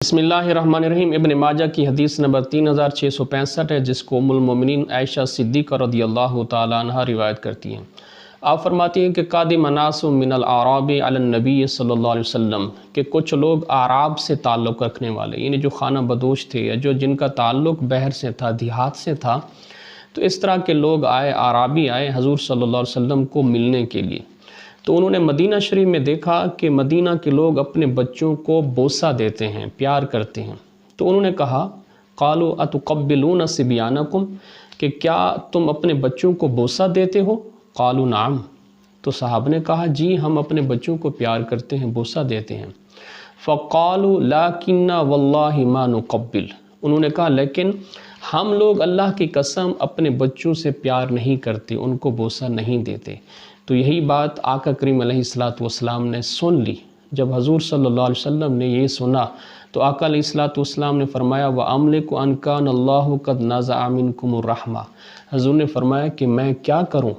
बिस्मिल्लाहिर्रहमानिर्रहीम। इब्न माजा की हदीस नंबर 3665 है, जिसको उम्मुल मोमिनीन आयशा सिद्दीक़ा रज़ियल्लाहु ताला अन्हा रिवायत करती हैं। आप फरमाती हैं कि कादिम नासु मिनल आराबी अलन नबी सल्लल्लाहु अलैहि वसल्लम, कि कुछ लोग आराब से ताल्लुक़ रखने वाले, यानी जो खाना बदोश थे या जो जिनका ताल्लुक़ बहर से था, देहात से था, तो इस तरह के लोग आए, आराबी आए हुज़ूर सल्लल्लाहु अलैहि वसल्लम को मिलने के लिए। तो उन्होंने मदीना शरीफ में देखा कि मदीना के लोग अपने बच्चों को बोसा देते हैं, प्यार करते हैं। तो उन्होंने कहा, क़ालू अतुक़ब्बिलून सिबियानकुम, कि क्या तुम अपने बच्चों को बोसा देते हो? क़ालू नाम। तो साहब ने कहा, जी हम अपने बच्चों को प्यार करते हैं, बोसा देते हैं। फ़क़ालू लाकिन्ना वल्लाहि मा नुक़ब्बिल। उन्होंने कहा, लेकिन हम लोग अल्लाह की कसम अपने बच्चों से प्यार नहीं करते, उनको बोसा नहीं देते। तो यही बात आका करीम अलैहिस्सलातु वस्सलाम ने सुन ली। जब हुज़ूर सल्लल्लाहु अलैहि वसल्लम ने ये सुना तो आका अलैहिस्सलातु वस्सलाम ने फरमाया, व अमलिकु अन कान अल्लाहु क़द नज़अ मिनकुमुर रहमा। हुज़ूर ने फरमाया कि मैं क्या करूं,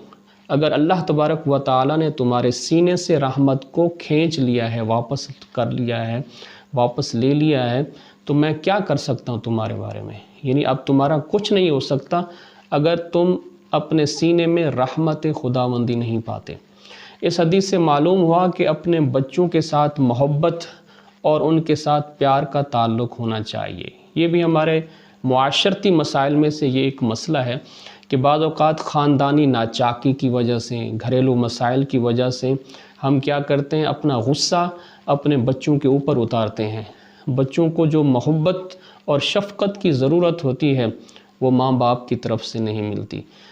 अगर अल्लाह तबारक व तआला ने तुम्हारे सीने से रहमत को खींच लिया है, वापस कर लिया है, वापस ले लिया है, तो मैं क्या कर सकता हूं तुम्हारे बारे में। यानी अब तुम्हारा कुछ नहीं हो सकता अगर तुम अपने सीने में रहमत खुदावंदी नहीं पाते। इस हदीस से मालूम हुआ कि अपने बच्चों के साथ मोहब्बत और उनके साथ प्यार का ताल्लुक़ होना चाहिए। ये भी हमारे मुआशरती मसाइल में से ये एक मसला है कि बाज़ औक़ात ख़ानदानी नाचाकी की वजह से, घरेलू मसाइल की वजह से हम क्या करते हैं, अपना गुस्सा अपने बच्चों के ऊपर उतारते हैं। बच्चों को जो मोहब्बत और शफ़क़त की ज़रूरत होती है वो माँ बाप की तरफ से नहीं मिलती।